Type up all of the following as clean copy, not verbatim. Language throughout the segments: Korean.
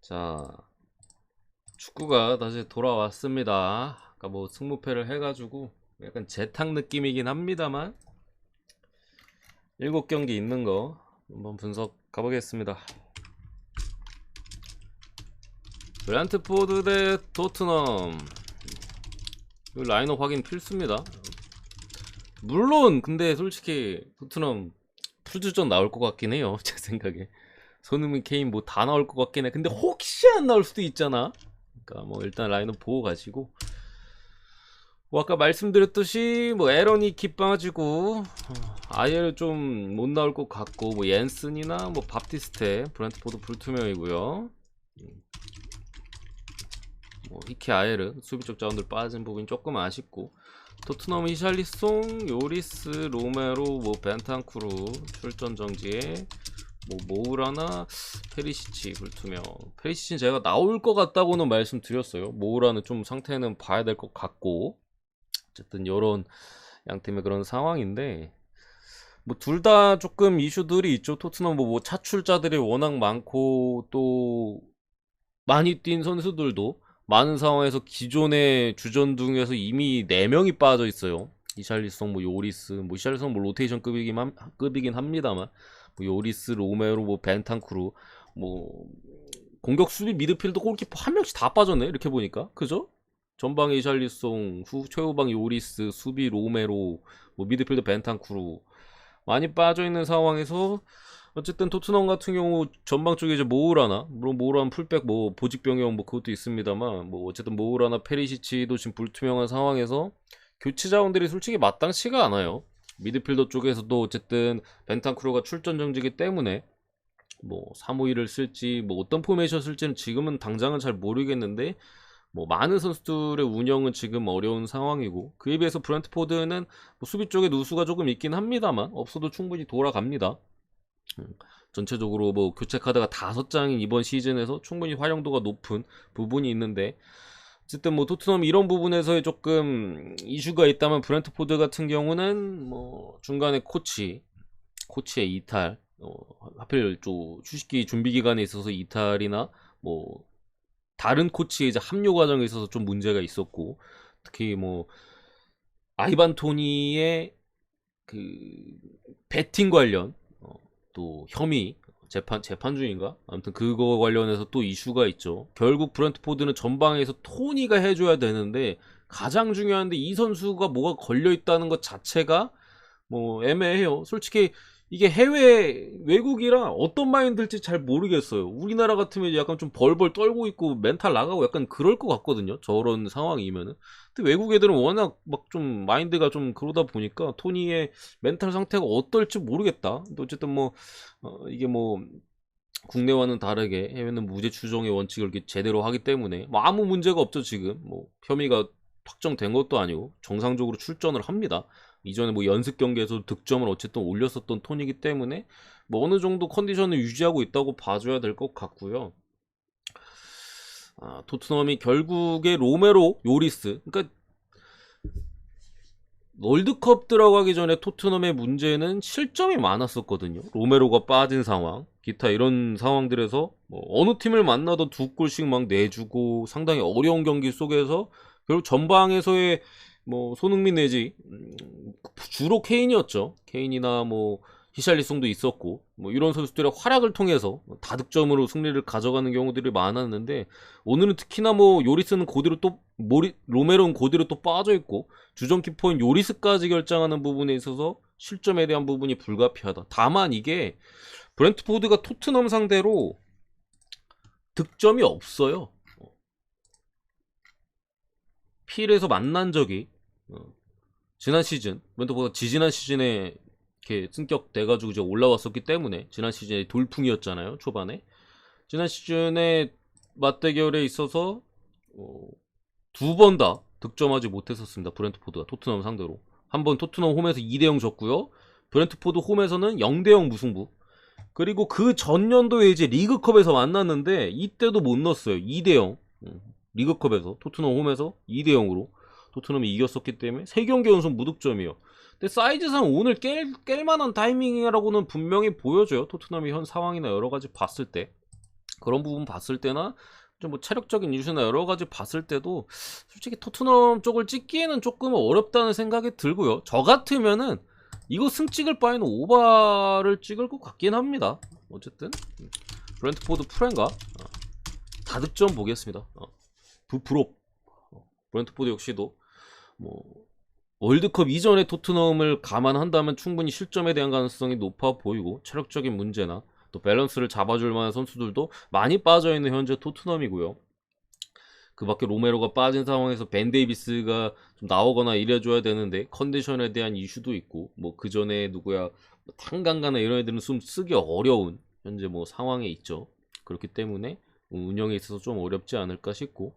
자, 축구가 다시 돌아왔습니다. 아까 뭐 승무패를 해가지고 약간 재탕 느낌이긴 합니다만 7경기 있는 거 한번 분석 가보겠습니다. 브랜트포드 대 토트넘, 이 라인업 확인 필수입니다. 물론 근데 솔직히 토트넘 풀주전 나올 것 같긴 해요. 제 생각에 손흥민, 케인 뭐 다 나올 것 같긴 해. 근데 혹시 안 나올 수도 있잖아. 그러니까 뭐 일단 라인업 보고 가시고, 뭐 아까 말씀드렸듯이 뭐 에런이 기빠지고 아예 좀 못 나올 것 같고, 뭐 옌슨이나 뭐 밥티스테, 브랜트포드 불투명이고요. 뭐 히키 아예르 수비 쪽 자원들 빠진 부분이 조금 아쉽고, 토트넘 히샬리송, 요리스, 로메로, 뭐 벤탄쿠르 출전 정지에 뭐 모우라나 페리시치 불투명. 페리시치는 제가 나올 것 같다고는 말씀드렸어요. 모우라는 좀 상태는 봐야 될 것 같고, 어쨌든 요런 양팀의 그런 상황인데, 뭐 둘 다 조금 이슈들이 있죠. 토트넘 뭐 차출자들이 워낙 많고, 또 많이 뛴 선수들도 많은 상황에서 기존의 주전둥에서 이미 4명이 빠져 있어요. 이샬리송, 뭐 요리스, 뭐 이샬리송 뭐 급이긴 합니다만, 뭐 요리스, 로메로, 뭐 벤탄쿠르, 뭐 공격 수비 미드필더 골키퍼 한 명씩 다 빠졌네. 이렇게 보니까 그죠? 전방에 이샬리송, 최후방 요리스, 수비 로메로, 뭐 미드필더 벤탄쿠르 많이 빠져 있는 상황에서, 어쨌든 토트넘 같은 경우 전방 쪽에 이제 모우라나, 물론 모우라는 풀백 뭐 보직 변경 뭐 그것도 있습니다만, 뭐 어쨌든 모우라나 페리시치도 지금 불투명한 상황에서 교체 자원들이 솔직히 마땅치가 않아요. 미드필더 쪽에서도 어쨌든 벤탄크루가 출전 정지기 때문에 뭐 3-5-2를 쓸지 뭐 어떤 포메이션 쓸지는 지금은 당장은 잘 모르겠는데, 뭐 많은 선수들의 운영은 지금 어려운 상황이고, 그에 비해서 브랜트포드는 뭐 수비 쪽에 누수가 조금 있긴 합니다만 없어도 충분히 돌아갑니다. 전체적으로 뭐 교체 카드가 5장인 이번 시즌에서 충분히 활용도가 높은 부분이 있는데, 어쨌든 뭐 토트넘 이런 부분에서의 조금 이슈가 있다면, 브랜트포드 같은 경우는 뭐 중간에 코치의 이탈, 하필 또 휴식기 준비 기간에 있어서 이탈이나 뭐 다른 코치의 이제 합류 과정에 있어서 좀 문제가 있었고, 특히 뭐 아이반 토니의 그 배팅 관련 또 혐의 재판 중인가? 아무튼 그거 관련해서 또 이슈가 있죠. 결국 브랜트포드는 전방에서 토니가 해줘야 되는데, 가장 중요한데 이 선수가 뭐가 걸려 있다는 것 자체가 뭐 애매해요. 솔직히 이게 해외 외국이라 어떤 마인드일지 잘 모르겠어요. 우리나라 같으면 약간 좀 벌벌 떨고 있고 멘탈 나가고 약간 그럴 것 같거든요. 저런 상황이면은. 근데 외국 애들은 워낙 막 좀 마인드가 좀 그러다 보니까 토니의 멘탈 상태가 어떨지 모르겠다. 근데 어쨌든 뭐 이게 뭐 국내와는 다르게 해외는 무죄 추정의 원칙을 이렇게 제대로 하기 때문에 뭐 아무 문제가 없죠. 지금 뭐 혐의가 확정된 것도 아니고 정상적으로 출전을 합니다. 이전에 뭐 연습 경기에서 득점을 어쨌든 올렸었던 톤이기 때문에 뭐 어느 정도 컨디션을 유지하고 있다고 봐줘야 될 것 같고요. 토트넘이 결국에 로메로, 요리스, 그러니까 월드컵 들어가기 전에 토트넘의 문제는 실점이 많았었거든요. 로메로가 빠진 상황, 기타 이런 상황들에서 뭐 어느 팀을 만나도 2골씩 막 내주고 상당히 어려운 경기 속에서 결국 전방에서의 뭐 손흥민 내지 주로 케인이었죠. 케인이나 뭐 히샬리송도 있었고, 뭐 이런 선수들의 활약을 통해서 다득점으로 승리를 가져가는 경우들이 많았는데, 오늘은 특히나 뭐 요리스는 고대로 또 로메로는 고대로 또 빠져 있고, 주전 키퍼인 요리스까지 결정하는 부분에 있어서 실점에 대한 부분이 불가피하다. 다만 이게 브랜트포드가 토트넘 상대로 득점이 없어요. 필에서 만난 적이 지난 시즌, 브랜트포드가 지지난 시즌에 이렇게 승격돼가지고 이제 올라왔었기 때문에, 지난 시즌에 돌풍이었잖아요, 초반에. 지난 시즌에 맞대결에 있어서 2번 다 득점하지 못했었습니다. 브랜트포드가 토트넘 상대로. 한 번 토트넘 홈에서 2대0 졌고요. 브랜트포드 홈에서는 0대0 무승부. 그리고 그 전년도에 이제 리그컵에서 만났는데 이때도 못 넣었어요. 2대0. 리그컵에서 토트넘 홈에서 2대0으로 토트넘이 이겼었기 때문에 3경기 연속 무득점이에요. 근데 사이즈상 오늘 깰 만한 타이밍이라고는 분명히 보여져요. 토트넘이 현 상황이나 여러 가지 봤을 때. 그런 부분 봤을 때나 좀 뭐 체력적인 이슈나 여러 가지 봤을 때도 솔직히 토트넘 쪽을 찍기에는 조금 어렵다는 생각이 들고요. 저 같으면은 이거 승 찍을 바에는 오바를 찍을 것 같긴 합니다. 어쨌든 브렌트포드 프렌가 다득점 보겠습니다. 부프롭 브렌트포드 역시도 뭐 월드컵 이전의 토트넘을 감안한다면 충분히 실점에 대한 가능성이 높아 보이고 체력적인 문제나 또 밸런스를 잡아줄 만한 선수들도 많이 빠져있는 현재 토트넘이고요. 그 밖에 로메로가 빠진 상황에서 벤 데이비스가 좀 나오거나 이래줘야 되는데 컨디션에 대한 이슈도 있고 뭐 그 전에 누구야 뭐 탕강가나 이런 애들은 좀 쓰기 어려운 현재 뭐 상황에 있죠. 그렇기 때문에 운영에 있어서 좀 어렵지 않을까 싶고,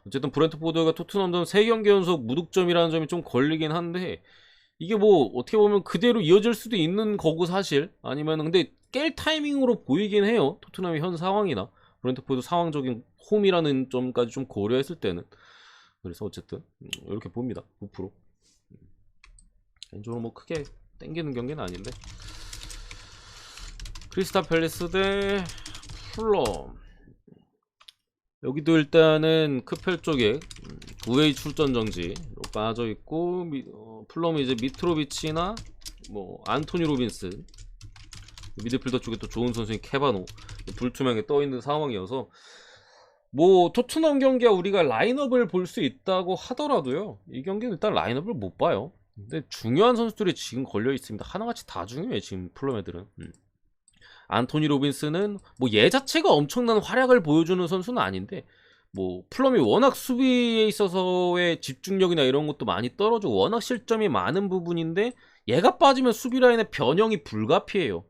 어쨌든 브렌트포드가 토트넘전 3경기 연속 무득점이라는 점이 좀 걸리긴 한데 이게 뭐 어떻게 보면 그대로 이어질 수도 있는 거고 사실, 아니면 근데 깰 타이밍으로 보이긴 해요. 토트넘의 현 상황이나 브렌트포드 상황적인 홈이라는 점까지 좀 고려했을 때는. 그래서 어쨌든 이렇게 봅니다. 9%. 개인적으로 뭐 크게 땡기는 경기는 아닌데. 크리스탈 팰리스 대 풀럼. 여기도 일단은 크펠 쪽에 9회 출전 정지로 빠져 있고, 풀럼이 이제 미트로비치나 뭐 안토니 로빈슨, 미드필더 쪽에 또 좋은 선수인 케바노 불투명에 떠 있는 상황이어서 뭐 토트넘 경기야 우리가 라인업을 볼 수 있다고 하더라도요, 이 경기는 일단 라인업을 못 봐요. 근데 중요한 선수들이 지금 걸려 있습니다. 하나같이 다 중요해 지금 풀럼 애들은. 안토니 로빈스는 뭐 얘 자체가 엄청난 활약을 보여주는 선수는 아닌데 뭐 풀럼이 워낙 수비에 있어서의 집중력이나 이런 것도 많이 떨어지고 워낙 실점이 많은 부분인데 얘가 빠지면 수비 라인의 변형이 불가피해요.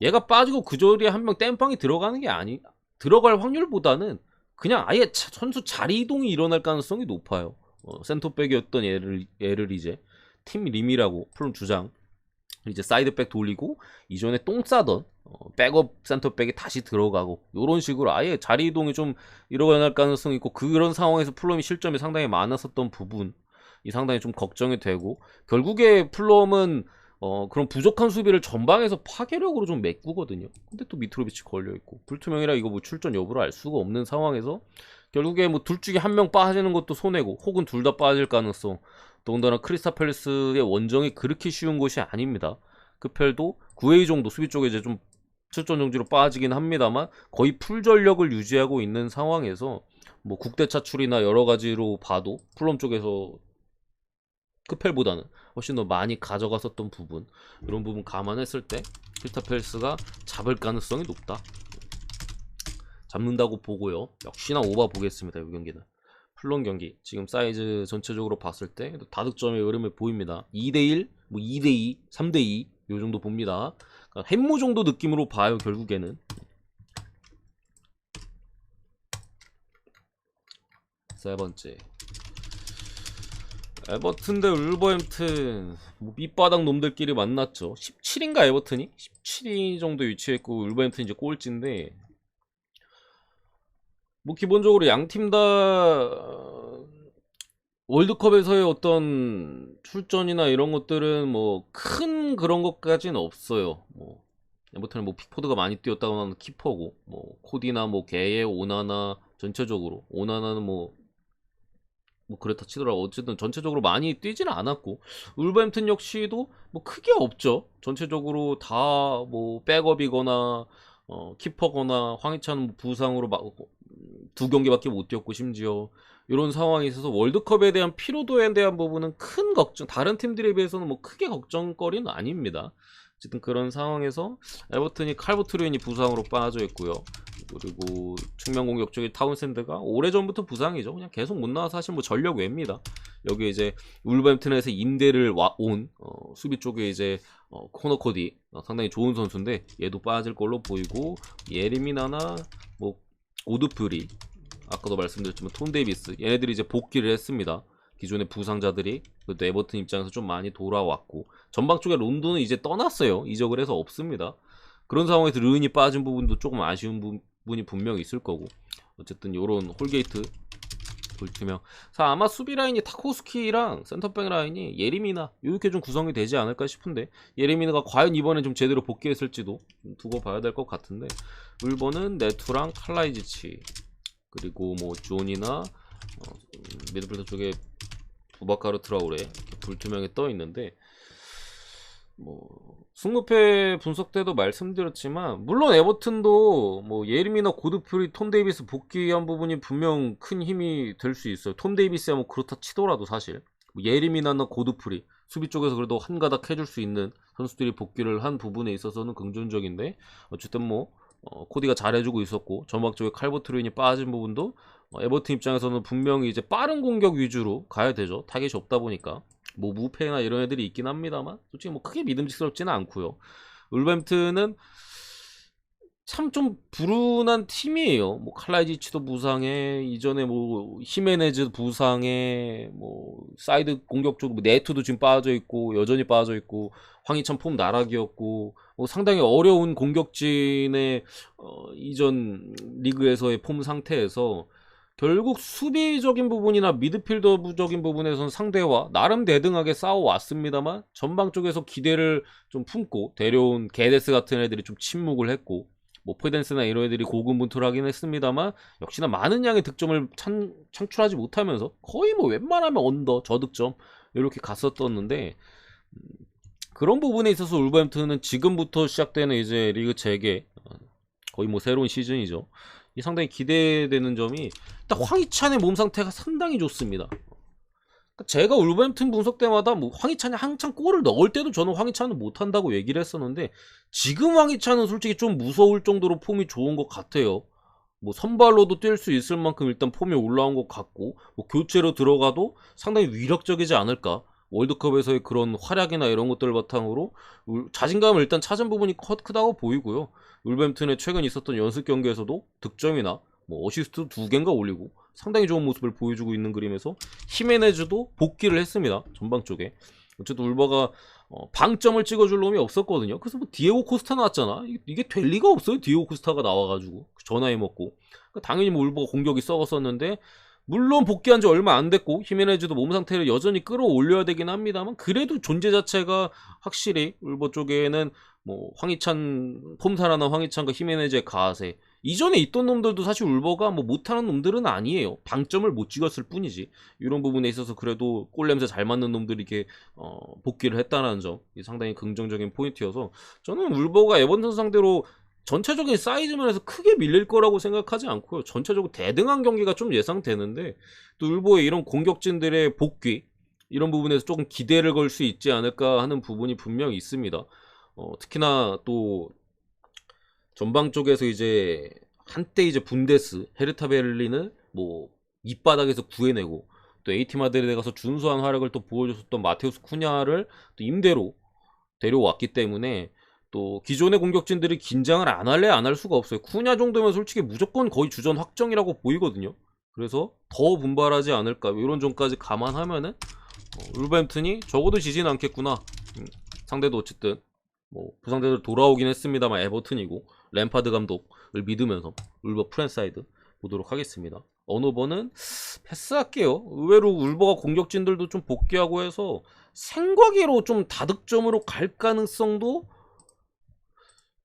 얘가 빠지고 그 자리에 한 명 땜빵이 들어가는 게 들어갈 확률보다는 그냥 아예 선수 자리 이동이 일어날 가능성이 높아요. 센터백이었던 얘를 이제 팀 림이라고 풀럼 주장 이제 사이드백 돌리고 이전에 똥 싸던 백업 센터백이 다시 들어가고 이런 식으로 아예 자리 이동이 좀 일어날 가능성이 있고, 그런 상황에서 풀럼이 실점이 상당히 많았었던 부분이 상당히 좀 걱정이 되고, 결국에 풀럼은 그런 부족한 수비를 전방에서 파괴력으로 좀 메꾸거든요. 근데 또 미트로비치 걸려있고 불투명이라 이거 뭐 출전 여부를 알 수가 없는 상황에서 결국에 뭐 둘 중에 한 명 빠지는 것도 손해고, 혹은 둘 다 빠질 가능성. 더군다나 크리스탈 팰리스의 원정이 그렇게 쉬운 곳이 아닙니다. 크펠도 9회 정도 수비 쪽에 이제 좀 출전 정지로 빠지긴 합니다만 거의 풀 전력을 유지하고 있는 상황에서 뭐 국대 차출이나 여러 가지로 봐도 풀럼 쪽에서 크펠보다는 훨씬 더 많이 가져갔었던 부분, 이런 부분 감안했을 때 크리스탈 팰리스가 잡을 가능성이 높다. 잡는다고 보고요. 역시나 오바 보겠습니다. 이 경기는 풀럼 경기 지금 사이즈 전체적으로 봤을 때 다득점의 흐름을 보입니다. 2대1, 뭐 2대2, 3대2 요 정도 봅니다. 그러니까 햄모 정도 느낌으로 봐요. 결국에는 세 번째 에버튼 대 울버햄튼. 뭐 밑바닥 놈들끼리 만났죠. 17인가 에버튼이? 17위 정도 위치했고 울버햄튼 이제 꼴찌인데, 뭐 기본적으로 양 팀 다 월드컵에서의 어떤 출전이나 이런 것들은 뭐 큰 그런 것까지는 없어요. 뭐 에버튼은 뭐 픽포드가 많이 뛰었다고 하는 키퍼고, 뭐 코디나 뭐 게에 오나나, 전체적으로 오나나는 뭐 그렇다 치더라고. 어쨌든 전체적으로 많이 뛰지는 않았고, 울버햄튼 역시도 뭐 크게 없죠. 전체적으로 다 뭐 백업이거나 키퍼거나 황희찬은 뭐 부상으로 막 2경기밖에 못 뛰었고, 심지어 이런 상황이 있어서 월드컵에 대한 피로도에 대한 부분은 큰 걱정, 다른 팀들에 비해서는 뭐 크게 걱정거리는 아닙니다. 어쨌든 그런 상황에서 에버튼이 칼버트루인이 부상으로 빠져 있고요. 그리고 측면 공격 쪽에 타운샌드가 오래전부터 부상이죠. 그냥 계속 못 나와서 사실 뭐 전력 외입니다. 여기 이제 울버햄튼에서 임대를 온 수비 쪽에 이제 코너 코디 상당히 좋은 선수인데 얘도 빠질 걸로 보이고, 예리미나나 뭐 오드프리, 아까도 말씀드렸지만 톤 데이비스, 얘네들이 이제 복귀를 했습니다. 기존의 부상자들이 그래도 에버튼 입장에서 좀 많이 돌아왔고, 전방 쪽에 론던은 이제 떠났어요. 이적을 해서 없습니다. 그런 상황에서 르은이 빠진 부분도 조금 아쉬운 부분이 분명히 있을 거고, 어쨌든 요런 홀게이트 불투명. 그래서 아마 수비 라인이 타코스키랑 센터백 라인이 예리미나 이렇게 좀 구성이 되지 않을까 싶은데, 예리미나가 과연 이번에 좀 제대로 복귀했을지도 두고 봐야 될 것 같은데, 울버는 네투랑 칼라이지치, 그리고 뭐 존이나 미드필더 쪽에 부바카르 트라우레 이렇게 불투명에 떠 있는데, 뭐 승무패 분석 때도 말씀드렸지만 물론 에버튼도 뭐 예림이나 고드프리, 톰 데이비스 복귀한 부분이 분명 큰 힘이 될 수 있어요. 톰 데이비스야 뭐 그렇다 치더라도 사실 뭐 예림이나 고드프리 수비 쪽에서 그래도 한가닥 해줄 수 있는 선수들이 복귀를 한 부분에 있어서는 긍정적인데, 어쨌든 뭐 코디가 잘해주고 있었고 전막 쪽에 칼버트루인이 빠진 부분도 에버튼 입장에서는 분명히 이제 빠른 공격 위주로 가야 되죠. 타겟이 없다 보니까 뭐 무패나 이런 애들이 있긴 합니다만 솔직히 뭐 크게 믿음직스럽지는 않고요. 울버햄튼은 참 좀 불운한 팀이에요. 뭐 칼라이지치도 부상해, 이전에 뭐 히메네즈 부상해, 뭐 사이드 공격 쪽 네트도 지금 빠져 있고 여전히 빠져 있고, 황희찬 폼 나락이었고, 뭐 상당히 어려운 공격진의 이전 리그에서의 폼 상태에서 결국 수비적인 부분이나 미드필더적인 부분에서는 상대와 나름 대등하게 싸워왔습니다만 전방 쪽에서 기대를 좀 품고 데려온 게데스 같은 애들이 좀 침묵을 했고, 뭐 포덴스나 이런 애들이 고군분투하긴 했습니다만 역시나 많은 양의 득점을 창출하지 못하면서 거의 뭐 웬만하면 언더 저득점 이렇게 갔었었는데, 그런 부분에 있어서 울버햄튼은 지금부터 시작되는 이제 리그 재개, 거의 뭐 새로운 시즌이죠. 이 상당히 기대되는 점이 딱 황희찬의 몸 상태가 상당히 좋습니다. 제가 울버햄튼 분석 때마다 뭐 황희찬이 한창 골을 넣을 때도 저는 황희찬은 못한다고 얘기를 했었는데, 지금 황희찬은 솔직히 좀 무서울 정도로 폼이 좋은 것 같아요. 뭐 선발로도 뛸 수 있을 만큼 일단 폼이 올라온 것 같고, 뭐 교체로 들어가도 상당히 위력적이지 않을까. 월드컵에서의 그런 활약이나 이런 것들을 바탕으로 자신감을 일단 찾은 부분이 크다고 보이고요. 울버햄튼의 최근 있었던 연습 경기에서도 득점이나 뭐 어시스트 2개인가 올리고 상당히 좋은 모습을 보여주고 있는 그림에서 히메네즈도 복귀를 했습니다. 전방 쪽에. 어쨌든 울버가 방점을 찍어줄 놈이 없었거든요. 그래서 뭐 디에고 코스타 나왔잖아. 이게 될 리가 없어요. 디에고 코스타가 나와가지고 전화해 먹고. 그러니까 당연히 뭐 울버가 공격이 썩었었는데, 물론 복귀한 지 얼마 안 됐고 히메네즈도 몸 상태를 여전히 끌어올려야 되긴 합니다만, 그래도 존재 자체가 확실히 울버 쪽에는 뭐 황희찬, 폼살아난 황희찬과 히메네즈의 가세, 이전에 있던 놈들도 사실 울버가 뭐 못하는 놈들은 아니에요. 방점을 못 찍었을 뿐이지. 이런 부분에 있어서 그래도 골 냄새 잘 맞는 놈들이 이렇게 복귀를 했다는 점, 상당히 긍정적인 포인트여서 저는 울버가 에버튼 상대로 전체적인 사이즈면에서 크게 밀릴 거라고 생각하지 않고요. 전체적으로 대등한 경기가 좀 예상되는데, 또 울보의 이런 공격진들의 복귀 이런 부분에서 조금 기대를 걸 수 있지 않을까 하는 부분이 분명히 있습니다. 특히나 또 전방 쪽에서 이제 한때 이제 분데스, 헤르타 베를린을 뭐 밑바닥에서 구해내고 또 에이티 마드리드에 가서 준수한 활약을 또 보여줬었던 마테우스 쿠냐를 또 임대로 데려왔기 때문에 또 기존의 공격진들이 긴장을 안 할래 안 할 수가 없어요. 쿠냐 정도면 솔직히 무조건 거의 주전 확정이라고 보이거든요. 그래서 더 분발하지 않을까, 이런 점까지 감안하면은 울버햄튼이 적어도 지진 않겠구나. 상대도 어쨌든 뭐 부상자들 돌아오긴 했습니다만 에버튼이고 램파드 감독을 믿으면서 울버 프랜사이드 보도록 하겠습니다. 언오버는 패스할게요. 의외로 울버가 공격진들도 좀 복귀하고 해서 생각외로 좀 다득점으로 갈 가능성도,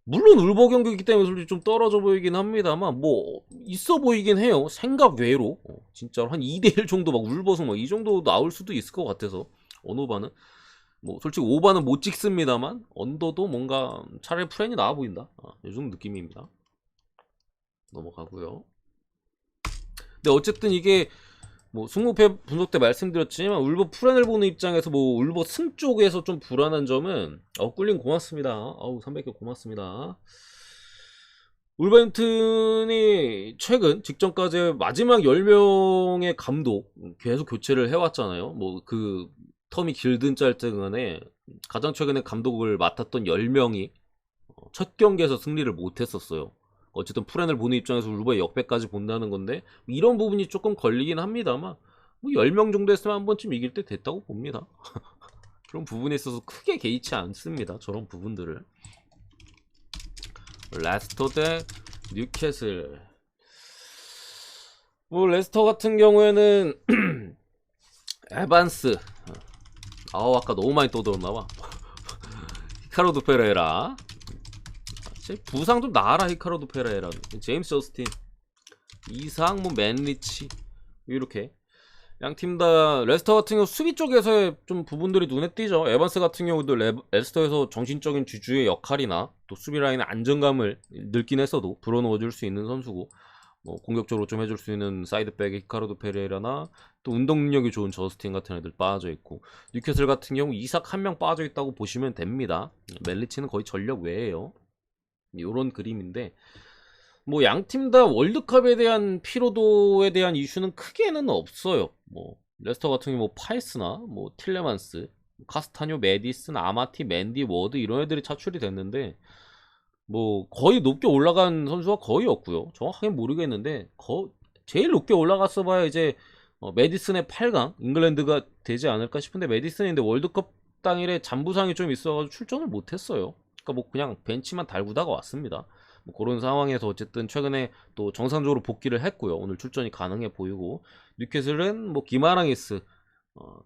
물론 울버 경기이기 때문에 솔직히 좀 떨어져 보이긴 합니다만 뭐 있어 보이긴 해요. 생각 외로 진짜로 한 2대1 정도 막 울버승 막 이 정도 나올 수도 있을 것 같아서, 언오바는 뭐 솔직히 오바는 못 찍습니다만 언더도 뭔가 차라리 프렌이 나와 보인다, 요즘 느낌입니다. 넘어가고요. 근데 어쨌든 이게 뭐 승무패 분석 때 말씀드렸지만 울버 프렌을 보는 입장에서 뭐 울버 승 쪽에서 좀 불안한 점은, 꿀림 고맙습니다. 300개 고맙습니다. 울버햄튼이 최근 직전까지 마지막 10명의 감독 계속 교체를 해왔잖아요. 뭐 그 텀이 길든 짧든 간에 가장 최근에 감독을 맡았던 10명이 첫 경기에서 승리를 못했었어요. 어쨌든 프렌을 보는 입장에서 울버의 역배까지 본다는 건데 이런 부분이 조금 걸리긴 합니다만 뭐 10명 정도 했으면 한 번쯤 이길 때 됐다고 봅니다. 그런 부분에 있어서 크게 개의치 않습니다. 저런 부분들을. 레스터 대 뉴캐슬. 뭐 레스터 같은 경우에는 에반스. 아까 너무 많이 떠들었나봐. 히카르도 페레라. 부상 좀 나아라. 히카르도 페레라, 제임스 저스틴, 이상, 뭐 맨리치, 이렇게 양 팀 다. 레스터 같은 경우 수비 쪽에서의 좀 부분들이 눈에 띄죠. 에반스 같은 경우도 레스터에서 정신적인 주주의 역할이나 또 수비 라인의 안정감을 늙긴 했어도 불어넣어줄 수 있는 선수고, 뭐 공격적으로 좀 해줄 수 있는 사이드백의 히카르도 페레이라나 또 운동 능력이 좋은 저스틴 같은 애들 빠져 있고, 뉴캐슬 같은 경우 이삭 한 명 빠져 있다고 보시면 됩니다. 멜리치는 거의 전력 외예요. 요런 그림인데, 뭐 양 팀 다 월드컵에 대한 피로도에 대한 이슈는 크게는 없어요. 뭐 레스터 같은 경우 뭐 파이스나 뭐 틸레만스, 카스타뇨, 메디슨, 아마티, 맨디, 워드 이런 애들이 차출이 됐는데, 뭐 거의 높게 올라간 선수가 거의 없고요. 정확하게 모르겠는데 제일 높게 올라갔어 봐야 이제 메디슨의 8강 잉글랜드가 되지 않을까 싶은데, 메디슨인데 월드컵 당일에 잔부상이 좀 있어가지고 출전을 못했어요. 그러니까 뭐 그냥 벤치만 달구다가 왔습니다. 뭐 그런 상황에서 어쨌든 최근에 또 정상적으로 복귀를 했고요. 오늘 출전이 가능해 보이고, 뉴캐슬은 뭐 기마랑이스,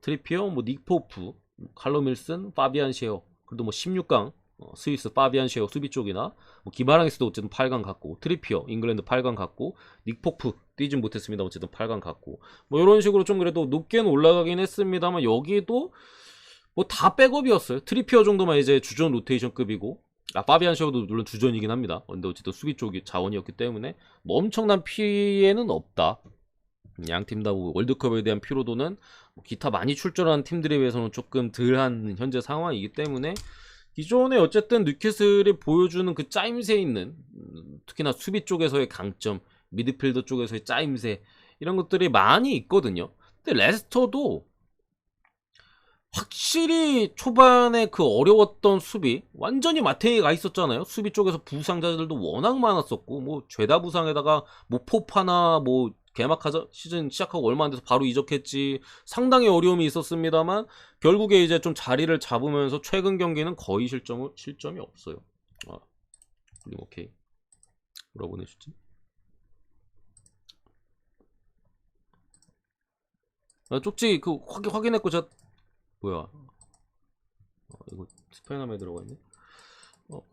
트리피어, 뭐 닉포프, 칼럼 윌슨, 파비안 셰어, 그래도 뭐 16강 스위스 파비안 셰어 수비 쪽이나, 뭐 기마랑이스도 어쨌든 8강 갔고, 트리피어 잉글랜드 8강 갔고, 닉포프 뛰진 못했습니다. 어쨌든 8강 갔고, 뭐 이런 식으로 좀 그래도 높게는 올라가긴 했습니다만, 여기도 뭐 다 백업이었어요. 트리피어 정도만 이제 주전 로테이션급이고, 파비안 셰어도 물론 주전이긴 합니다. 근데 어쨌든 수비 쪽이 자원이었기 때문에 뭐 엄청난 피해는 없다. 양 팀 다 월드컵에 대한 피로도는 뭐 기타 많이 출전한 팀들에 비해서는 조금 덜한 현재 상황이기 때문에, 기존에 어쨌든 뉴캐슬이 보여주는 그 짜임새 있는, 특히나 수비 쪽에서의 강점, 미드필더 쪽에서의 짜임새, 이런 것들이 많이 있거든요. 근데 레스터도 확실히 초반에 그 어려웠던 수비 완전히 마탱이가 가 있었잖아요. 수비 쪽에서 부상자들도 워낙 많았었고, 뭐 죄다 부상에다가 뭐 포파나 뭐 개막하자 시즌 시작하고 얼마 안 돼서 바로 이적했지, 상당히 어려움이 있었습니다만 결국에 이제 좀 자리를 잡으면서 최근 경기는 거의 실점이 없어요. 오케이, 뭐라 보내주지? 쪽지 그 확인했고. 제가 뭐야, 이거 스패너에 들어가 있네.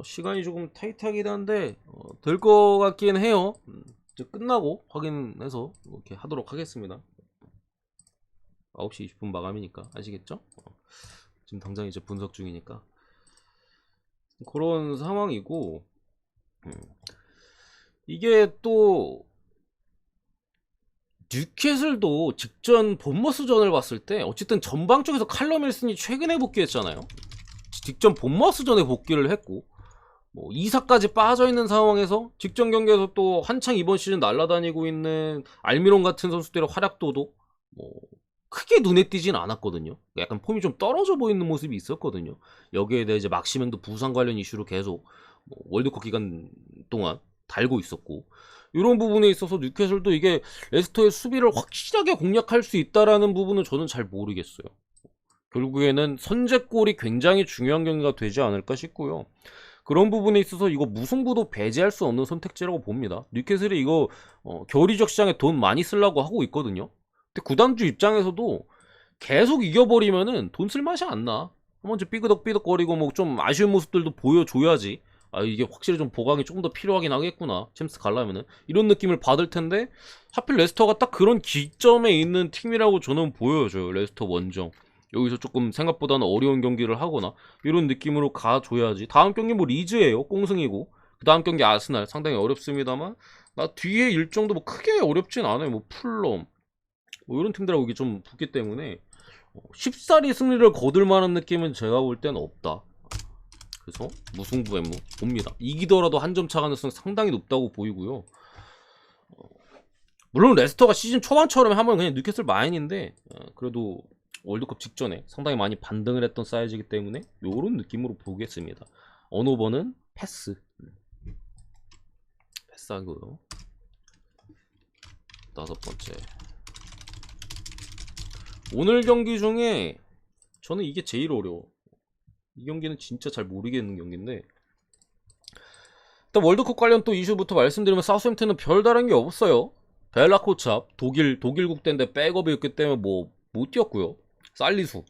시간이 조금 타이트하긴 한데 될 것 같긴 해요. 이제 끝나고 확인해서 이렇게 하도록 하겠습니다. 9시 20분 마감이니까 아시겠죠? 지금 당장 이제 분석 중이니까 그런 상황이고, 이게 또 뉴캐슬도 직전 본머스전을 봤을 때 어쨌든 전방 쪽에서 칼럼 윌슨이 최근에 복귀했잖아요. 직전 본머스전에 복귀를 했고, 뭐 이사까지 빠져있는 상황에서 직전 경기에서 또 한창 이번 시즌 날아다니고 있는 알미론 같은 선수들의 활약도도 뭐 크게 눈에 띄진 않았거든요. 약간 폼이 좀 떨어져 보이는 모습이 있었거든요. 여기에 대해 이제 막시맹도 부상 관련 이슈로 계속 뭐 월드컵 기간 동안 달고 있었고, 이런 부분에 있어서 뉴캐슬도 이게 레스터의 수비를 확실하게 공략할 수 있다라는 부분은 저는 잘 모르겠어요. 결국에는 선제골이 굉장히 중요한 경기가 되지 않을까 싶고요. 그런 부분에 있어서 이거 무승부도 배제할 수 없는 선택지라고 봅니다. 뉴캐슬이 이거 겨울 이적 시장에 돈 많이 쓰려고 하고 있거든요. 근데 구단주 입장에서도 계속 이겨버리면은 돈 쓸 맛이 안 나. 한번 좀 삐그덕삐덕거리고 뭐 좀 아쉬운 모습들도 보여줘야지, 이게 확실히 좀 보강이 조금 더 필요하긴 하겠구나, 챔스 가려면은, 이런 느낌을 받을 텐데, 하필 레스터가 딱 그런 기점에 있는 팀이라고 저는 보여져요. 레스터 원정 여기서 조금 생각보다는 어려운 경기를 하거나 이런 느낌으로 가줘야지. 다음 경기 뭐 리즈예요, 꽁승이고, 그 다음 경기 아스날 상당히 어렵습니다만, 나 뒤에 일정도 뭐 크게 어렵진 않아요. 뭐 풀럼 뭐 이런 팀들하고 이게 좀 붙기 때문에 쉽사리 승리를 거둘 만한 느낌은 제가 볼 때는 없다. 그래서 무승부에 뭐 봅니다. 이기더라도 한 점 차 가능성이 상당히 높다고 보이고요. 물론 레스터가 시즌 초반처럼 하면 그냥 뉴캐슬 마인인데, 그래도 월드컵 직전에 상당히 많이 반등을 했던 사이즈이기 때문에 요런 느낌으로 보겠습니다. 언오버는 패스하고요. 5번째, 오늘 경기 중에 저는 이게 제일 어려워. 이 경기는 진짜 잘 모르겠는 경기인데, 일단 월드컵 관련 또 이슈부터 말씀드리면 사우스햄튼은 별다른 게 없어요. 벨라 코찹 독일 국대인데 백업이었기 때문에 뭐 못 뛰었고요. 살리수,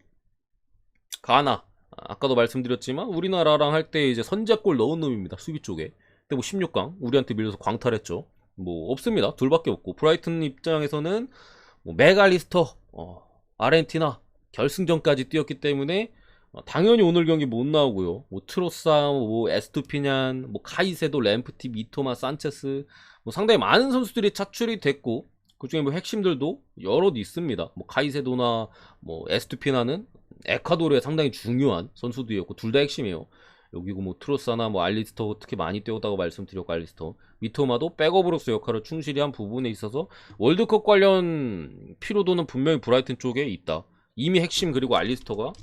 가나, 아까도 말씀드렸지만 우리나라랑 할 때 이제 선제골 넣은 놈입니다. 수비 쪽에. 근데 뭐 16강 우리한테 밀려서 광탈했죠. 뭐 없습니다. 둘밖에 없고 브라이튼 입장에서는 뭐 맥알리스터, 아르헨티나 결승전까지 뛰었기 때문에 당연히 오늘 경기 못 나오고요. 뭐 트로사, 뭐 에스투피냔, 뭐 카이세도, 램프티, 미토마, 산체스, 뭐 상당히 많은 선수들이 차출이 됐고 그 중에 뭐 핵심들도 여럿 있습니다. 뭐 카이세도나 뭐 에스투피나는 에콰도르에 상당히 중요한 선수들이었고 둘 다 핵심이에요. 여기고 뭐 트로사나 뭐 알리스터 특히 많이 뛰었다고 말씀드렸고 알리스터, 미토마도 백업으로서 역할을 충실히 한 부분에 있어서 월드컵 관련 피로도는 분명히 브라이튼 쪽에 있다. 이미 핵심 그리고 알리스터가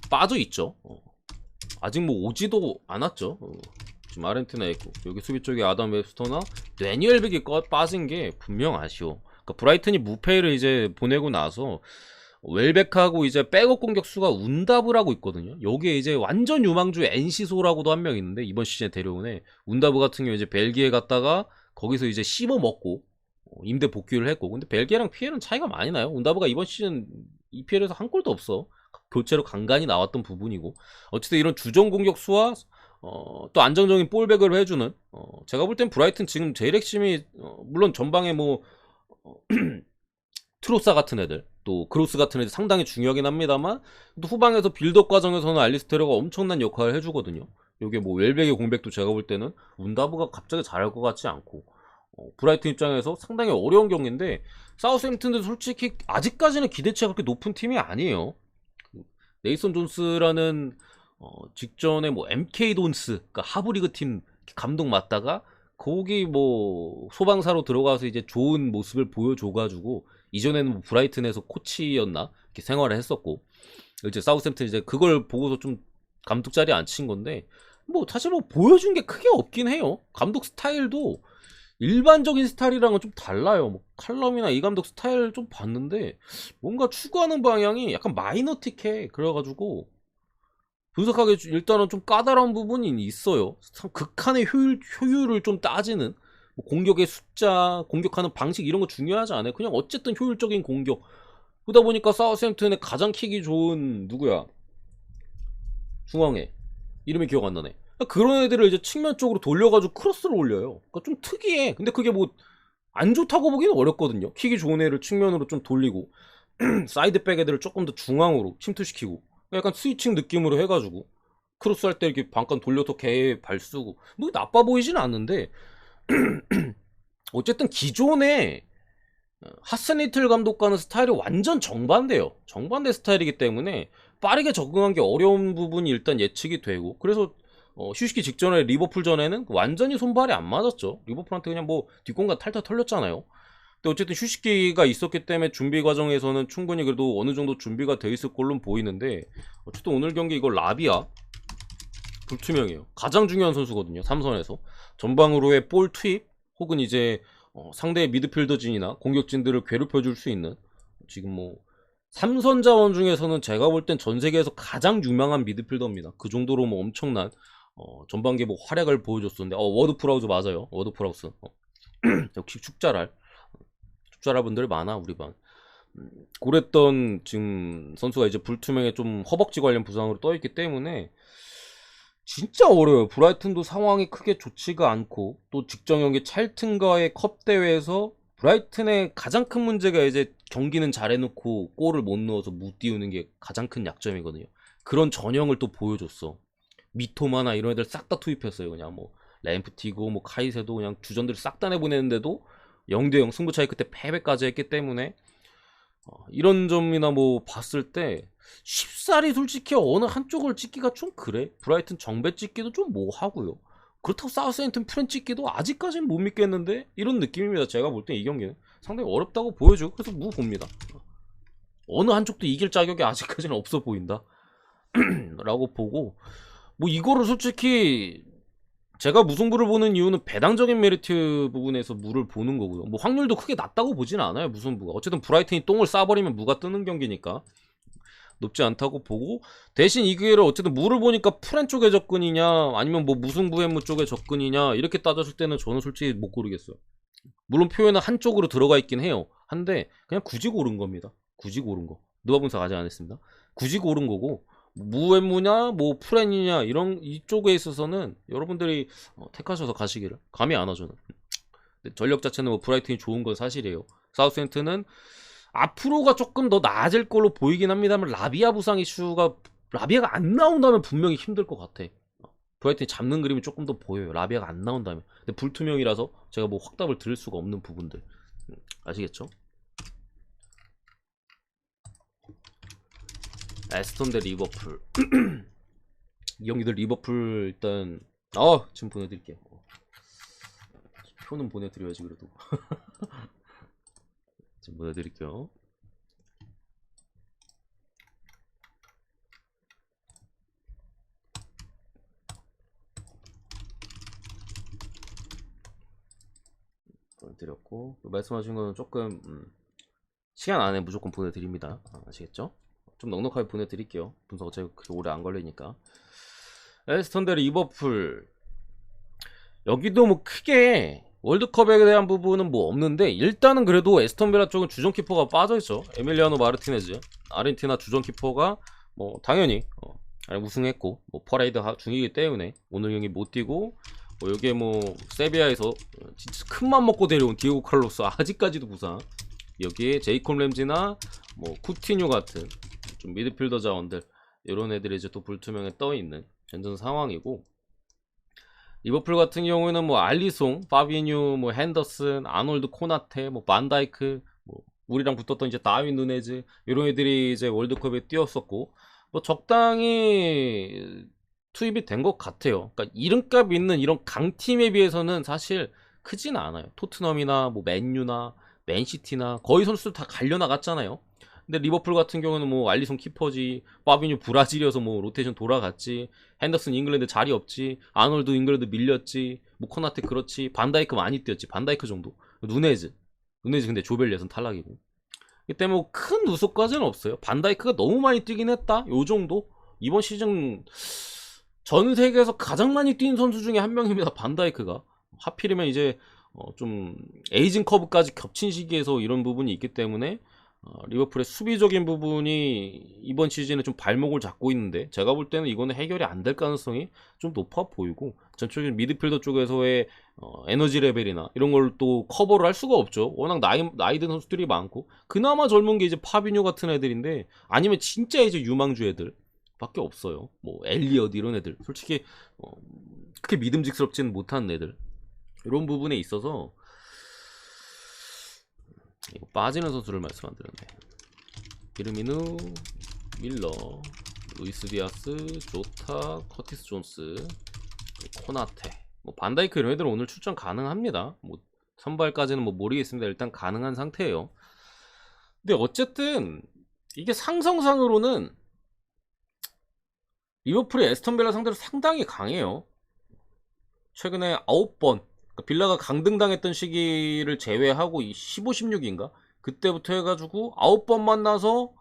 빠져 있죠. 아직 뭐 오지도 않았죠. 지금 아르헨티나 있고 여기 수비 쪽에 아담 웹스터나 데니엘 빅이 빠진 게 분명 아쉬워. 그러니까 브라이튼이 무패를 이제 보내고 나서 웰백하고 이제 백업 공격수가 운다브라고 있거든요. 여기에 이제 완전 유망주 엔시소라고도 한 명 있는데 이번 시즌에 데려오네. 운다브 같은 경우 이제 벨기에 갔다가 거기서 이제 씹어 먹고 임대 복귀를 했고, 근데 벨기에랑 피엘은 차이가 많이 나요. 운다브가 이번 시즌 EPL에서 한 골도 없어. 교체로 간간히 나왔던 부분이고, 어쨌든 이런 주전 공격수와 또 안정적인 볼백을 해주는, 제가 볼 땐 브라이튼 지금 제일 핵심이 물론 전방에 뭐 트로사 같은 애들, 또 크로스 같은 애들 상당히 중요하긴 합니다만, 또 후방에서 빌드업 과정에서는 알리스테르가 엄청난 역할을 해주거든요. 요게 뭐 웰백의 공백도 제가 볼 때는 운다브가 갑자기 잘할 것 같지 않고, 브라이튼 입장에서 상당히 어려운 경기인데, 사우스햄튼도 솔직히 아직까지는 기대치가 그렇게 높은 팀이 아니에요. 네이선 존스라는 직전에 뭐 MK 돈스, 그러니까 하브리그 팀 감독 맡다가 거기 뭐 소방사로 들어가서 이제 좋은 모습을 보여줘가지고, 이전에는 뭐 브라이튼에서 코치였나 이렇게 생활을 했었고, 이제 사우스햄튼 이제 그걸 보고서 좀 감독 자리에 앉힌 건데, 뭐 사실 뭐 보여준 게 크게 없긴 해요. 감독 스타일도 일반적인 스타일이랑은 좀 달라요. 뭐 칼럼이나 이 감독 스타일 좀 봤는데 뭔가 추구하는 방향이 약간 마이너틱해. 그래가지고 분석하기 일단은 좀 까다로운 부분이 있어요. 극한의 효율을 좀 따지는, 뭐 공격의 숫자, 공격하는 방식 이런 거 중요하지 않아요. 그냥 어쨌든 효율적인 공격. 그러다 보니까 사우스햄튼의 가장 킥이 좋은 누구야? 중앙에 이름이 기억 안 나네. 그런 애들을 이제 측면 쪽으로 돌려가지고 크로스를 올려요. 그러니까 좀 특이해. 근데 그게 뭐 안 좋다고 보기는 어렵거든요. 킥이 좋은 애를 측면으로 좀 돌리고 사이드백 애들을 조금 더 중앙으로 침투시키고 약간 스위칭 느낌으로 해가지고 크로스 할 때 이렇게 반칸 돌려서 개에 발 쓰고, 뭐 나빠 보이진 않는데 어쨌든 기존의 하스니틀 감독과는 스타일이 완전 정반대예요. 정반대 스타일이기 때문에 빠르게 적응한 게 어려운 부분이 일단 예측이 되고, 그래서 휴식기 직전에 리버풀전에는 완전히 손발이 안 맞았죠. 리버풀한테 그냥 뭐 뒷공간 탈탈 털렸잖아요. 근데 어쨌든 휴식기가 있었기 때문에 준비 과정에서는 충분히 그래도 어느 정도 준비가 돼 있을 걸로 보이는데, 어쨌든 오늘 경기 이거 라비아 불투명해요. 가장 중요한 선수거든요. 삼선에서 전방으로의 볼 투입 혹은 이제 상대의 미드필더진이나 공격진들을 괴롭혀줄 수 있는, 지금 뭐 삼선 자원 중에서는 제가 볼 땐 전 세계에서 가장 유명한 미드필더입니다. 그 정도로 뭐 엄청난 전반기 뭐 활약을 보여줬었는데, 워드 프라우즈 맞아요. 워드 프라우스. 역시 축자랄 분들 많아 우리 반. 그랬던 지금 선수가 이제 불투명에 좀 허벅지 관련 부상으로 떠있기 때문에 진짜 어려워요. 브라이튼도 상황이 크게 좋지가 않고, 또 직전 경기 찰튼과의 컵 대회에서 브라이튼의 가장 큰 문제가 이제 경기는 잘해놓고 골을 못 넣어서 못 띄우는 게 가장 큰 약점이거든요. 그런 전형을 또 보여줬어. 미토마나 이런 애들 싹 다 투입했어요. 그냥 뭐 램프티고 뭐 카이세도 그냥 주전들을 싹 다 내보내는데도 0대0 승부 차이 끝에 패배까지 했기 때문에 이런 점이나 뭐 봤을 때 쉽사리 솔직히 어느 한쪽을 찍기가 좀 그래. 브라이튼 정배 찍기도 좀 뭐하고요. 그렇다고 사우스햄튼 프렌 찍기도 아직까지는 못 믿겠는데, 이런 느낌입니다. 제가 볼 때 이 경기는 상당히 어렵다고 보여주고, 그래서 무 봅니다. 어느 한쪽도 이길 자격이 아직까지는 없어 보인다 라고 보고, 뭐 이거를 솔직히 제가 무승부를 보는 이유는 배당적인 메리트 부분에서 무를 보는 거고요. 뭐 확률도 크게 낮다고 보지는 않아요. 무승부가 어쨌든 브라이튼이 똥을 싸버리면 무가 뜨는 경기니까. 높지 않다고 보고, 대신 이 기회를 어쨌든 물을 보니까 프렌 쪽의 접근이냐 아니면 뭐 무승부해무 쪽의 접근이냐 이렇게 따졌을 때는 저는 솔직히 못 고르겠어요. 물론 표현은 한쪽으로 들어가 있긴 해요. 한데 그냥 굳이 고른 겁니다. 굳이 고른 거. 누가 분석 아직 안 했습니다. 굳이 고른 거고, 무해무냐 뭐 프렌이냐 이런 이쪽에 있어서는 여러분들이 택하셔서 가시기를 감이 안 와줘는. 전력 자체는 뭐 브라이튼이 좋은 건 사실이에요. 사우스햄튼은 앞으로가 조금 더 나아질 걸로 보이긴 합니다만, 라비아 부상 이슈가, 라비아가 안 나온다면 분명히 힘들 것 같아. 브라이튼이 잡는 그림이 조금 더 보여요. 라비아가 안 나온다면. 근데 불투명이라서 제가 뭐 확답을 드릴 수가 없는 부분들. 아시겠죠? 에스턴 대 리버풀. 이 경기들 리버풀 일단 지금 보내드릴게요. 표는 보내드려야지 그래도. 지금 보내드릴게요. 보내드렸고, 말씀하신 거는 조금 시간 안에 무조건 보내드립니다. 아시겠죠? 좀 넉넉하게 보내드릴게요. 분석 어차피 그렇게 오래 안 걸리니까. 에스턴 대 리버풀. 여기도 뭐 크게 월드컵에 대한 부분은 뭐 없는데, 일단은 그래도 에스턴 빌라 쪽은 주전 키퍼가 빠져있죠. 에밀리아노 마르티네즈, 아르헨티나 주전 키퍼가 뭐 당연히 우승했고 뭐 퍼레이드 중이기 때문에 오늘 경기 못 뛰고, 뭐 여기에 뭐 세비야에서 진짜 큰맘 먹고 데려온 디에고 칼로스 아직까지도 부상, 여기에 제이콥 램지나 뭐 쿠티뉴 같은 좀 미드필더 자원들, 이런 애들이 이제 또 불투명에 떠있는 현존 상황이고, 리버풀 같은 경우에는 뭐 알리송, 파비뉴, 뭐 핸더슨, 아놀드, 코나테, 뭐 반다이크, 뭐 우리랑 붙었던 이제 다윈 누네즈, 이런 애들이 이제 월드컵에 뛰었었고, 뭐 적당히 투입이 된 것 같아요. 그러니까 이름값 있는 이런 강팀에 비해서는 사실 크지는 않아요. 토트넘이나 뭐 맨유나 맨시티나 거의 선수들 다 갈려 나갔잖아요. 근데 리버풀 같은 경우는 뭐 알리송 키퍼지, 파비뉴 브라질이어서 뭐 로테이션 돌아갔지, 핸더슨 잉글랜드 자리 없지, 아놀드 잉글랜드 밀렸지, 뭐 코나테 그렇지, 반다이크 많이 뛰었지, 반다이크 정도, 누네즈 근데 조벨 예선 탈락이고, 이 때문에 뭐 큰 누수까지는 없어요. 반다이크가 너무 많이 뛰긴 했다, 요 정도. 이번 시즌 전 세계에서 가장 많이 뛴 선수 중에 한 명입니다, 반다이크가. 하필이면 이제 좀 에이징 커브까지 겹친 시기에서 이런 부분이 있기 때문에 리버풀의 수비적인 부분이 이번 시즌에 좀 발목을 잡고 있는데, 제가 볼 때는 이거는 해결이 안 될 가능성이 좀 높아 보이고, 전체적인 미드필더 쪽에서의 에너지 레벨이나 이런 걸 또 커버를 할 수가 없죠. 워낙 나이 든 선수들이 많고, 그나마 젊은 게 이제 파비뉴 같은 애들인데, 아니면 진짜 이제 유망주 애들 밖에 없어요. 뭐 엘리엇 이런 애들 솔직히 그렇게 믿음직스럽지는 못한 애들, 이런 부분에 있어서 이거 빠지는 선수를 말씀 안 드렸네. 비르미누, 밀러, 루이스 디아스, 조타, 커티스 존스, 코나테, 뭐 반다이크 이런 애들은 오늘 출전 가능합니다. 뭐 선발까지는 뭐 모르겠습니다. 일단 가능한 상태예요. 근데 어쨌든 이게 상성상으로는 리버풀이 에스턴 빌라 상대로 상당히 강해요. 최근에 9번, 그러니까 빌라가 강등당했던 시기를 제외하고 15, 16인가? 그때부터 해가지고 9번 만나서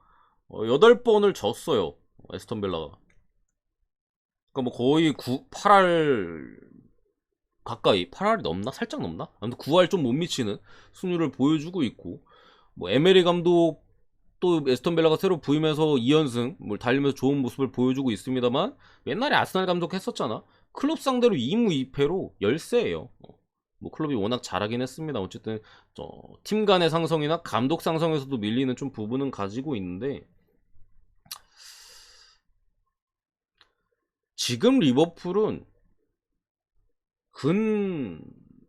8번을 졌어요, 에스턴 빌라가. 그러니까 뭐 거의 8할 가까이, 8할이 넘나? 살짝 넘나? 아무튼 9할 좀 못 미치는 승률을 보여주고 있고, 뭐 에메리 감독 또 에스턴 빌라가 새로 부임해서 2연승 뭘 달리면서 좋은 모습을 보여주고 있습니다만, 옛날에 아스날 감독 했었잖아. 클럽 상대로 2무 2패로 열세예요. 뭐 클럽이 워낙 잘하긴 했습니다. 어쨌든 팀 간의 상성이나 감독 상성에서도 밀리는 좀 부분은 가지고 있는데, 지금 리버풀은 근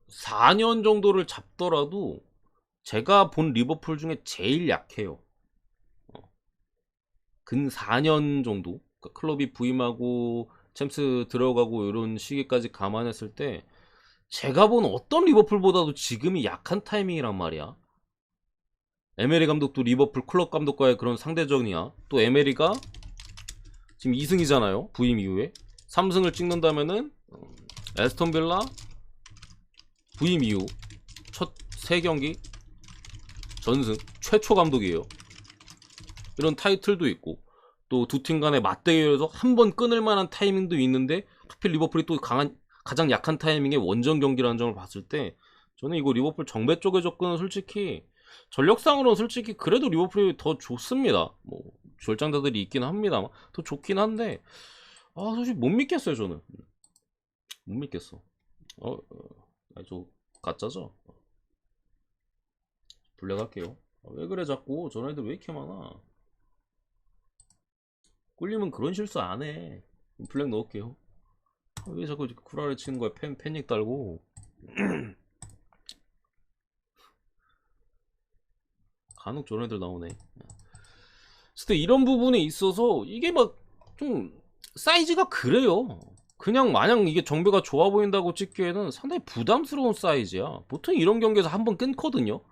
4년 정도를 잡더라도 제가 본 리버풀 중에 제일 약해요. 근 4년 정도, 그러니까 클럽이 부임하고 챔스 들어가고 이런 시기까지 감안했을 때 제가 본 어떤 리버풀보다도 지금이 약한 타이밍이란 말이야. 에메리 감독도 리버풀 클럽 감독과의 그런 상대전이야. 또 에메리가 지금 2승이잖아요, 부임 이후에. 3승을 찍는다면은 에스턴 빌라 부임 이후 첫 3경기 전승 최초 감독이에요. 이런 타이틀도 있고, 또 두 팀 간의 맞대결에서 한 번 끊을 만한 타이밍도 있는데 하필 리버풀이 또 가장 약한 타이밍에 원정 경기라는 점을 봤을 때 저는 이거 리버풀 정배 쪽의 접근은 솔직히 전력상으로는 솔직히 그래도 리버풀이 더 좋습니다. 뭐 결장자들이 있긴 합니다만 더 좋긴 한데 솔직히 못 믿겠어요. 저는 못 믿겠어. 저 가짜죠? 블랙 할게요. 왜 그래 자꾸 전화애들 왜 이렇게 많아? 꿀리면 그런 실수 안 해. 블랙 넣을게요. 왜 자꾸 이렇게 구라를 치는 거야? 패닉 달고. 간혹 저런 애들 나오네. 근데 이런 부분에 있어서 이게 막 좀 사이즈가 그래요. 그냥 마냥 이게 정배가 좋아 보인다고 찍기에는 상당히 부담스러운 사이즈야. 보통 이런 경기에서 한 번 끊거든요.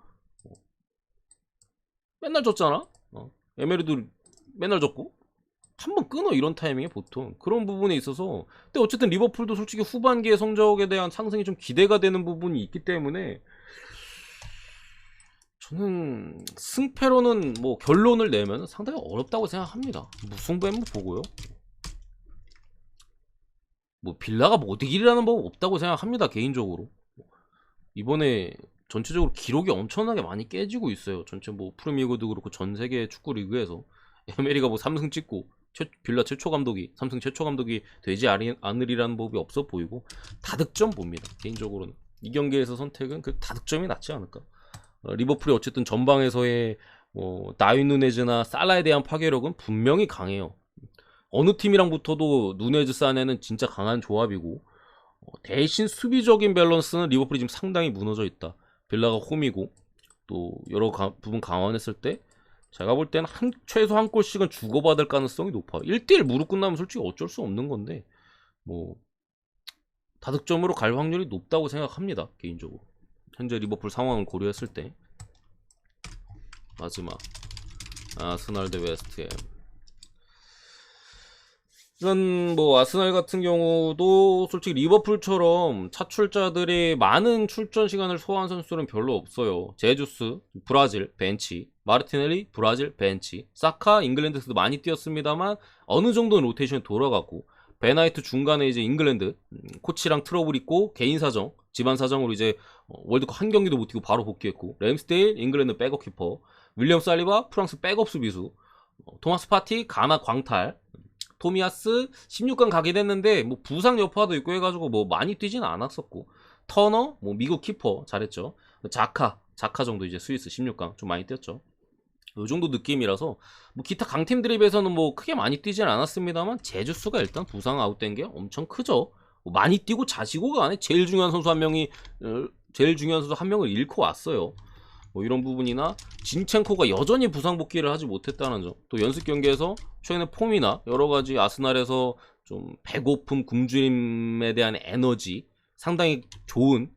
맨날 졌잖아. 에메르도 맨날 졌고 한 번 끊어 이런 타이밍에 보통 그런 부분에 있어서. 근데 어쨌든 리버풀도 솔직히 후반기의 성적에 대한 상승이 좀 기대가 되는 부분이 있기 때문에 저는 승패로는 뭐 결론을 내면 상당히 어렵다고 생각합니다. 무승부 한번 보고요. 뭐 빌라가 못 이기라는 법 없다고 생각합니다. 개인적으로 이번에 전체적으로 기록이 엄청나게 많이 깨지고 있어요. 전체 뭐 프리미어리그도 그렇고 전 세계 축구 리그에서 에메리가 뭐 3승 찍고 빌라 최초 감독이 3승 최초 감독이 되지 않으리라는 법이 없어 보이고 다득점 봅니다. 개인적으로는 이 경기에서 선택은 그 다득점이 낫지 않을까. 리버풀이 어쨌든 전방에서의 다윈 누네즈나 살라에 대한 파괴력은 분명히 강해요. 어느 팀이랑 붙어도 누네즈 사네는 진짜 강한 조합이고 대신 수비적인 밸런스는 리버풀이 지금 상당히 무너져 있다. 빌라가 홈이고 또 여러 부분 강화했을 때 제가 볼 때는 최소 한 골씩은 주고받을 가능성이 높아. 1대1 무릎 끝나면 솔직히 어쩔 수 없는 건데 뭐 다득점으로 갈 확률이 높다고 생각합니다. 개인적으로 현재 리버풀 상황을 고려했을 때. 마지막 아스날 대 웨스트햄. 일단 뭐 아스날 같은 경우도 솔직히 리버풀처럼 차출자들이 많은 출전 시간을 소화한 선수들은 별로 없어요. 제주스 브라질 벤치, 마르티넬리 브라질 벤치, 사카 잉글랜드에서도 많이 뛰었습니다만 어느 정도는 로테이션이 돌아갔고, 베나이트 중간에 이제 잉글랜드 코치랑 트러블 있고 개인 사정, 집안 사정으로 이제 월드컵 한 경기도 못 뛰고 바로 복귀했고, 램스데일 잉글랜드 백업 키퍼, 윌리엄 살리바 프랑스 백업 수비수, 토마스 파티 가나 광탈, 토미아스 16강 가게 됐는데 뭐 부상 여파도 있고 해가지고 뭐 많이 뛰지는 않았었고, 터너 뭐 미국 키퍼 잘했죠. 자카 정도 이제 스위스 16강 좀 많이 뛰었죠. 요 정도 느낌이라서 뭐 기타 강팀들에 비해서는 뭐 크게 많이 뛰진 않았습니다만 제주스가 일단 부상 아웃된 게 엄청 크죠. 뭐 많이 뛰고 자시고가 안에 제일 중요한 선수 한 명을 잃고 왔어요. 뭐 이런 부분이나 진첸코가 여전히 부상 복귀를 하지 못했다는 점, 또 연습 경기에서 최근에 폼이나 여러가지 아스날에서 좀 배고픔 굶주림에 대한 에너지 상당히 좋은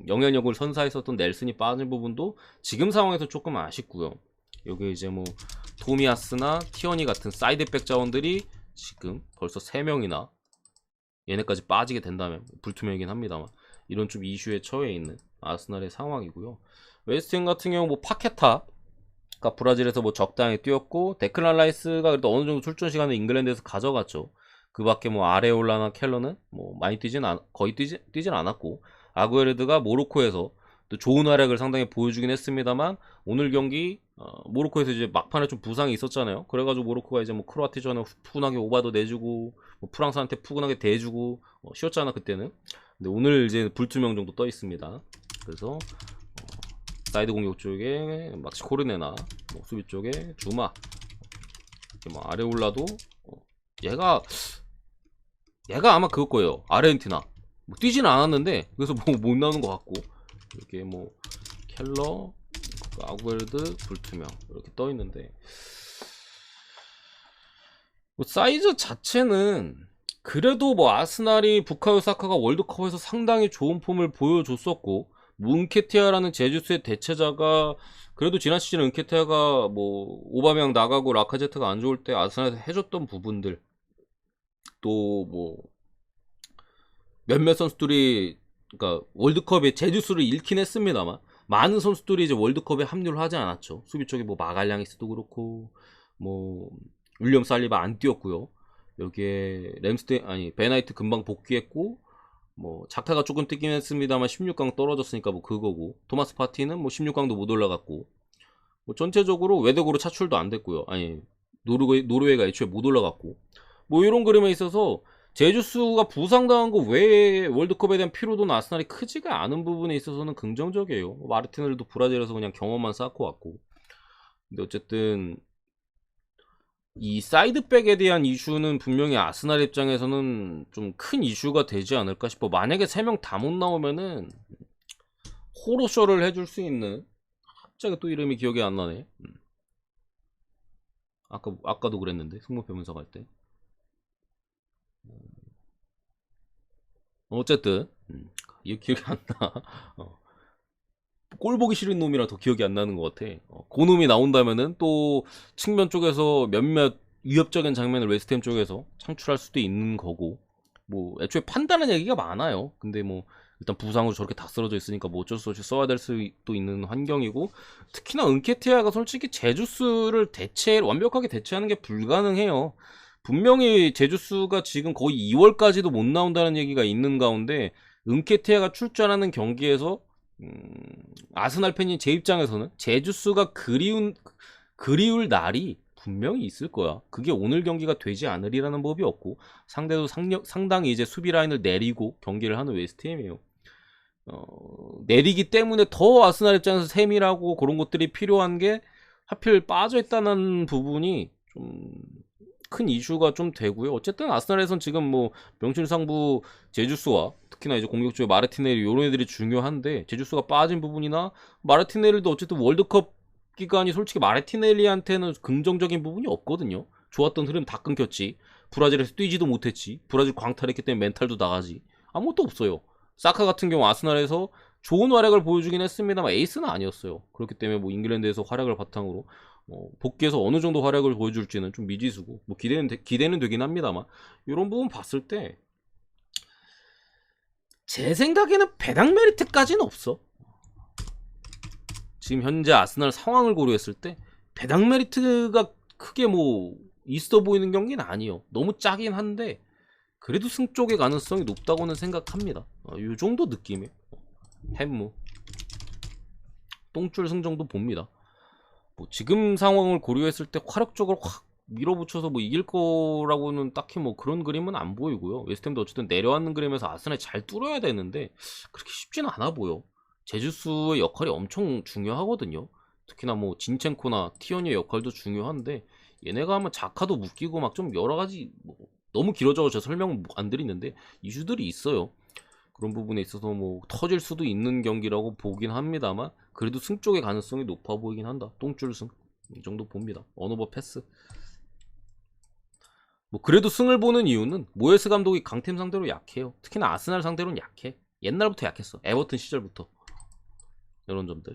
영향력을 선사했었던 넬슨이 빠진 부분도 지금 상황에서 조금 아쉽고요. 여기 이제 뭐 토미아스나 티어니 같은 사이드백 자원들이 지금 벌써 3명이나 얘네까지 빠지게 된다면 불투명이긴 합니다만 이런 좀 이슈에 처해 있는 아스날의 상황이고요. 웨스트햄 같은 경우 뭐 파케타가 브라질에서 뭐 적당히 뛰었고, 데클란 라이스가 그래도 어느 정도 출전 시간을 잉글랜드에서 가져갔죠. 그 밖에 뭐 아레올라나 켈러는 뭐 많이 거의 뛰진 않았고, 아구에르드가 모로코에서 또 좋은 활약을 상당히 보여주긴 했습니다만 오늘 경기 모로코에서 이제 막판에 좀 부상이 있었잖아요. 그래가지고 모로코가 이제 뭐 크로아티아전에 푸근하게 오바도 내주고 뭐 프랑스한테 푸근하게 대주고 쉬었잖아 그때는. 근데 오늘 이제 불투명 정도 떠 있습니다. 그래서 사이드 공격 쪽에 막시 코르네나, 뭐 수비 쪽에 주마, 뭐 아레올라도 얘가 아마 그거 거예요. 아르헨티나 뭐 뛰지는 않았는데 그래서 뭐 못 나오는 것 같고, 이렇게 뭐 켈러, 아구에르드, 불투명 이렇게 떠 있는데 뭐 사이즈 자체는 그래도 뭐 아스날이 부카요 사카가 월드컵에서 상당히 좋은 폼을 보여줬었고, 은케티아라는 제주스의 대체자가 그래도 지난 시즌 은케티아가 뭐 오바메양 나가고 라카제트가 안 좋을 때 아스날에서 해줬던 부분들, 또 뭐 몇몇 선수들이 그러니까 월드컵에 제주스를 잃긴 했습니다만 많은 선수들이 이제 월드컵에 합류를 하지 않았죠. 수비 쪽에 뭐 마갈량이스도 그렇고 뭐 윌리엄 살리바 안 뛰었고요. 여기에 램스테 아니 베나이트 금방 복귀했고 뭐 자카가 조금 뛰긴 했습니다만 16강 떨어졌으니까 뭐 그거고 토마스 파티는 뭐 16강도 못 올라갔고 뭐 전체적으로 외덕으로 차출도 안 됐고요. 아니 노르웨이가 애초에 못 올라갔고 뭐 이런 그림에 있어서 제주스가 부상당한 거 외에 월드컵에 대한 피로도는 아스날이 크지가 않은 부분에 있어서는 긍정적이에요. 마르티넬도 브라질에서 그냥 경험만 쌓고 왔고 근데 어쨌든 이 사이드백에 대한 이슈는 분명히 아스날 입장에서는 좀 큰 이슈가 되지 않을까 싶어. 만약에 3명 다 못 나오면은 호로쇼를 해줄 수 있는 갑자기 또 이름이 기억이 안 나네. 아까도 그랬는데 승무패 분석할 때. 어쨌든 이게 기억이 안 나. 꼴 보기 싫은 놈이라 더 기억이 안 나는 것 같아. 그 놈이 나온다면은 또 측면 쪽에서 몇몇 위협적인 장면을 웨스트햄 쪽에서 창출할 수도 있는 거고 뭐 애초에 판단은 얘기가 많아요. 근데 뭐 일단 부상으로 저렇게 다 쓰러져 있으니까 뭐 어쩔 수 없이 써야 될 수도 있는 환경이고 특히나 은케티아가 솔직히 제주스를 완벽하게 대체하는 게 불가능해요. 분명히 제주스가 지금 거의 2월까지도 못 나온다는 얘기가 있는 가운데 은케티아가 출전하는 경기에서 아스날 팬인 제 입장에서는 제주스가 그리울 날이 분명히 있을 거야. 그게 오늘 경기가 되지 않으리라는 법이 없고 상대도 상당히 이제 수비 라인을 내리고 경기를 하는 웨스트햄이에요. 내리기 때문에 더 아스날 입장에서 세밀하고 그런 것들이 필요한 게 하필 빠져있다는 부분이 좀 큰 이슈가 좀 되고요. 어쨌든 아스날에선 지금 뭐 명실상부 제주스와 특히나 이제 공격적인 마르티넬리 이런 애들이 중요한데 제주스가 빠진 부분이나 마르티넬리도 어쨌든 월드컵 기간이 솔직히 마르티넬리한테는 긍정적인 부분이 없거든요. 좋았던 흐름 다 끊겼지. 브라질에서 뛰지도 못했지. 브라질 광탈했기 때문에 멘탈도 나가지. 아무것도 없어요. 사카 같은 경우 아스날에서 좋은 활약을 보여주긴 했습니다만 에이스는 아니었어요. 그렇기 때문에 뭐 잉글랜드에서 활약을 바탕으로 복귀해서 어느 정도 활약을 보여줄지는 좀 미지수고 뭐 기대는 되긴 합니다만 이런 부분 봤을 때 제 생각에는 배당 메리트까지는 없어. 지금 현재 아스날 상황을 고려했을 때 배당 메리트가 크게 뭐 있어 보이는 경기는 아니에요. 너무 짜긴 한데 그래도 승 쪽의 가능성이 높다고는 생각합니다. 이 정도 느낌이에요. 햄무 똥줄 승 정도 봅니다. 뭐 지금 상황을 고려했을 때 화력적으로 확 밀어붙여서 뭐 이길 거라고는 딱히 뭐 그런 그림은 안 보이고요. 웨스트햄도 어쨌든 내려앉는 그림에서 아스날이 잘 뚫어야 되는데 그렇게 쉽지는 않아 보여. 제주스의 역할이 엄청 중요하거든요. 특히나 뭐 진첸코나 티어니의 역할도 중요한데 얘네가 하면 자카도 묶이고 막 좀 여러 가지 뭐 너무 길어져서 제가 설명 안 드리는데 이슈들이 있어요. 그런 부분에 있어서 뭐 터질 수도 있는 경기라고 보긴 합니다만 그래도 승 쪽의 가능성이 높아 보이긴 한다. 똥줄 승. 이 정도 봅니다. 언오버 패스. 뭐 그래도 승을 보는 이유는 모예스 감독이 강팀 상대로 약해요. 특히나 아스날 상대로는 약해. 옛날부터 약했어. 에버튼 시절부터. 이런 점들.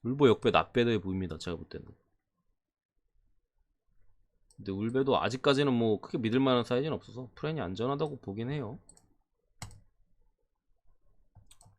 울보 역배 낫배드해 보입니다. 제가 볼 때는. 근데 울베도 아직까지는 뭐 크게 믿을 만한 사이즈는 없어서 프렌이 안전하다고 보긴 해요.